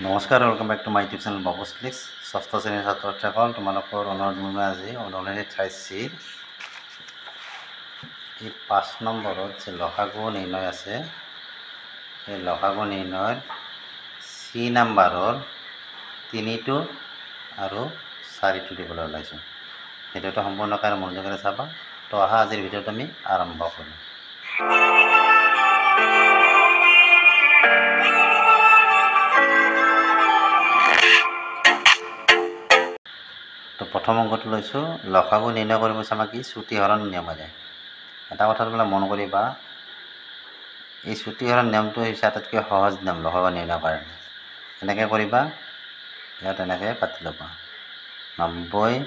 নমস্কাৰ, welcome back to my YouTube channel Babu's clicks. ষষ্ঠ শ্ৰেণীৰ ছাত্ৰ ছাত্ৰীসকল, তোমালোকৰ অনুৰোধ আজি অনুৰণী ৮৩ এই ৫ নম্বৰত যে লসাগু নিৰ্ণয় আছে, এই লসাগু নিৰ্ণয়ৰ চি নাম্বাৰৰ ৩টো আৰু ৪টো দিবলৈ ওলাইছোঁ। ভিডিঅ'টো সম্পূৰ্ণকৈ মনোযোগেৰে চাবা। তো অহা আজিৰ ভিডিঅ'টো আমি আৰম্ভ কৰিম। তো প্ৰথম অংকটো লৈছোঁ, লসাগু নিৰ্ণয় কৰিব আমাক কি চুটি হৰণ নিয়মেৰে। এটা কথা তোমালোকে মন কৰিবা, এই চুটি হৰণ নিয়মটো হৈছে আটাইতকৈ সহজ নিয়ম লসাগু নিৰ্ণয় কাৰণে। এনেকৈ কৰিবা, ইয়াত এনেকৈ পাতি ল'বা ৯০,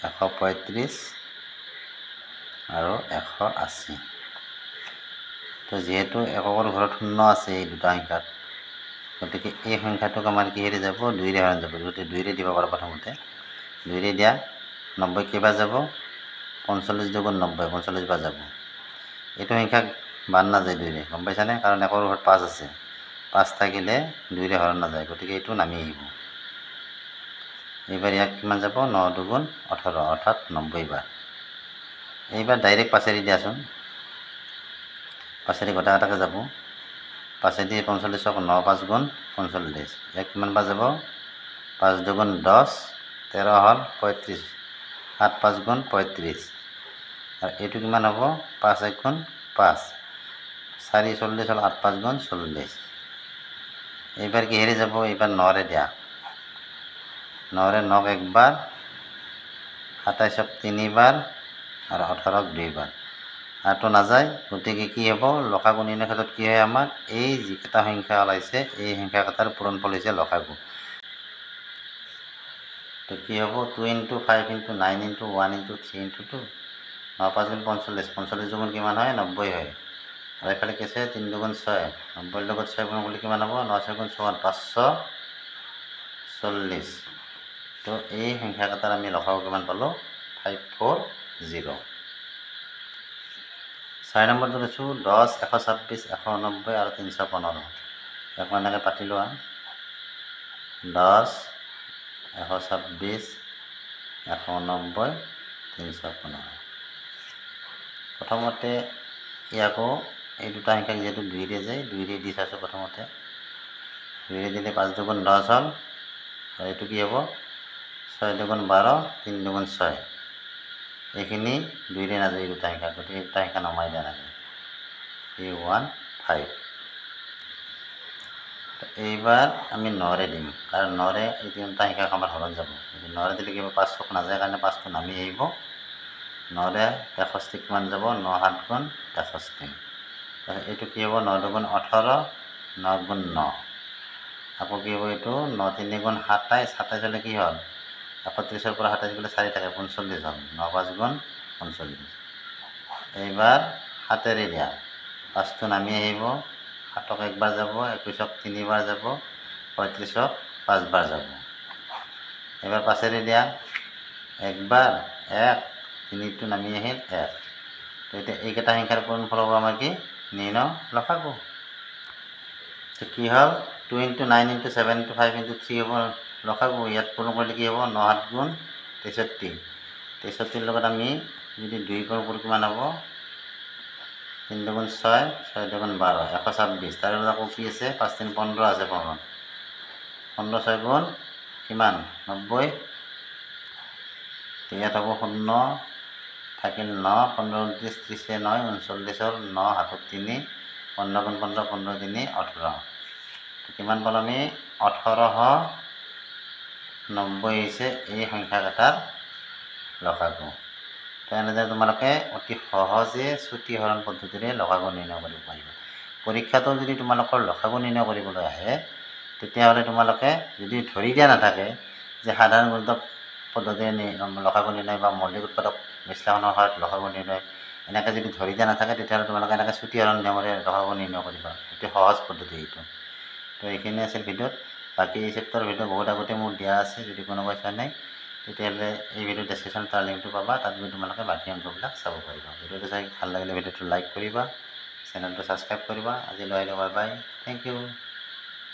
১৩৫ আৰু ১৮০। তো যিহেতু এককৰ ঘৰত শূন্য আছে এই দুটা সংখ্যাত, গতিকে এই সংখ্যাটোক আমাৰ কিহেৰে যাব? ২ৰে হৰণ যাব। গতিকে ২ৰে দিব পাৰোঁ। প্ৰথমতে ২ৰে দিয়া ৯০ কেইবাৰ যাব? ৪৫ দুগুণ ৯০, ৪৫ বাৰ যাব। এইটো সংখ্যাক বাদ নাযায় ২ৰে, গম পাইছানে? কাৰণ একৰ ঘৰত ৫ আছে, ৫ থাকিলে ২ৰে হৰণ নাযায়, গতিকে এইটো নামি আহিব। এইবাৰ ইয়াক কিমান যাব? ৯ দুগুণ ১৮, অৰ্থাৎ ৯০ বাৰ। এইবাৰ ডাইৰেক্ট ৫ৰে দিয়াচোন, ৫ৰে গোটা গোটাকৈ যাব। ৫ৰে ৪৫ক ৯ ৫ গুণ ৪৫, ইয়াক কিমান বাৰ যাব? ৫ দুগুণ ১০, ১৩ হ'ল ৩৫, ৭ ৫ গুণ ৩৫, আৰু এইটো কিমান হ'ব? ৫ ১ গুণ ৫, ৪ ৪০ হ'ল ৮ ৫ গুণ ৪০। এইবাৰ কিহেৰে যাব? এইবাৰ ৯ৰে দিয়া। ৯ৰে ৯ক একবাৰ, ২৭ক ৩বাৰ, আৰু ১৮ক ২বাৰ। আৰটো নাযায়, গতিকে কি হ'ব? লসাগু নিৰ্ণয়ৰ ক্ষেত্ৰত কি হয় আমাৰ? এই যিকেইটা সংখ্যা ওলাইছে এই সংখ্যাকেইটাৰ পূৰণফল হৈছে লসাগু। তো কি হ'ব? 2 × 5 × 9 × 1 × 3 × 2, ৯ ৫ গুণ ৪৫, ৪৫ দুগুণ কিমান হয়? ৯০ হয়। আৰু এইফালে কি আছে? ৩ দুগুণ ৬, ৯০ৰ লগত ৬ গুণ কৰিলে কিমান হ'ব? ৯ ৬ গুণ ৫৪, ৫৪০। তো এই সংখ্যাকেইটাৰ আমি লসাগু কিমান পালোঁ? 540। ৪ নম্বৰটো লৈছোঁ ১০, ১২৬, ১৮০ আৰু ৩১৫। ইয়াক মই এনেকৈ পাতি লোৱা ১০, ১২৬, ১৮০, ৩১৫। প্ৰথমতে ইয়াকো এই দুটা সংখ্যাক যিহেতু ২ৰে যায়, ২ৰে দি চাইছোঁ। প্ৰথমতে ২ৰে দিলে ৫ দুগুণ ১০ হ'ল, আৰু এইটো কি হ'ব? ৬ দুগুণ ১২, ৩ দুগুণ ৬। এইখিনি ২ৰে নাযায় এই দুটা সংখ্যা, গতিকে এই দুটা সংখ্যা নমাই দিয়া নাযায়। 315। এইবাৰ আমি ৯ৰে দিম, কাৰণ ৯ৰে এই তিনিটা সংখ্যাক আমাৰ হৰণ যাব। ৯ৰে দিলে কিবা ৫ ছক নাযায় কাৰণে ৫টো নামি আহিব। ৯ৰে ৬১ কিমান যাব? ৯ ৭ গুণ ৬১। এইটো কি হ'ব? ৯ দুগুণ ১৮, ৯ গুণ ৯। আকৌ কি হ'ব? এইটো ৯ ৩ গুণ ২৭, ২৭ হ'লে কি হ'ল? ৩১ৰ পৰা ২৭ গ'লে ৪ থাকে, ৪৫ হ'ল। ৯ ৫ গুণ ৪৫। এইবাৰ ৭ৰে দিয়া, ৫টো নামি আহিব। ৭ক একবাৰ যাব, ২১ক ৩বাৰ যাব, ৩৫ক ৫ বাৰ যাব। এইবাৰ ৫ৰে দিয়া, একবাৰ ১, ৩টো নামি আহিল ১। তো এতিয়া এইকেইটা সংখ্যাৰ পূৰণফল হ'ব আমাৰ কি? নিৰ্ণয় লসাগু। তো কি হ'ল? 2 × 9 × 7 × 5 × 3 হ'ব লসাগু। ইয়াত পূৰণ কৰিলে কি হ'ব? ৯ ৭ গুণ ৬৩। ৬৩ৰ লগত আমি যদি ২ কৰোঁ কিমান হ'ব? ৩ দুগুণ ৬, ৬ দুগুণ ১২, ১২৬। তাৰ লগত আকৌ কি আছে? ৫ ৩ ১৫ আছে, ১৫ ৬ গুণ কিমান? ৯০। ইয়াত হ'ব ০ থাকিল ৯, ১৫ ২৯, ৩০ ৯, ৩৯ ৯ ৭ ৩, ১৫ গুণ ১৫, ১৫ ৩ ১৮। কিমান পালোঁ আমি? ১৮৯০ হৈছে এই সংখ্যাকেইটাৰ লসাগু। তো এনেদৰে তোমালোকে অতি সহজে চুটি হৰণ পদ্ধতিৰে লসাগু নিৰ্ণয় কৰিব পাৰিবা। পৰীক্ষাটো যদি তোমালোকৰ লসাগু নিৰ্ণয় কৰিবলৈ আহে, তেতিয়াহ'লে তোমালোকে যদি ধৰি দিয়া নাথাকে যে সাধাৰণ গুণিতক পদ্ধতিৰে লসাগু নিৰ্ণয় বা মৌলিক উৎপাদক বিশ্লেষণৰ সহায়ত লসাগু নিৰ্ণয়, এনেকৈ যদি ধৰি দিয়া নাথাকে, তেতিয়াহ'লে তোমালোকে এনেকৈ চুটি হৰণ নিয়মেৰে লসাগু নিৰ্ণয় কৰিবা। অতি সহজ পদ্ধতি এইটো। তো এইখিনি আছিল ভিডিঅ'ত। বাকী এই চেপ্টাৰৰ ভিডিঅ' বহুত আগতে মোৰ দিয়া আছে, যদি কোনোবাই চোৱা নাই তেতিয়াহ'লে এই ভিডিঅ' ডেছক্ৰিপশ্যনত তাৰ লিংকটো পাবা, তাত গৈ তোমালোকে বাকী অংকবিলাক চাব পাৰিবা। ভিডিঅ'টো চাই ভাল লাগিলে ভিডিঅ'টো লাইক কৰিবা, চেনেলটো ছাবস্ক্ৰাইব কৰিবা। আজিলৈ আহিলোঁ, বাই বাই, থেংক ইউ।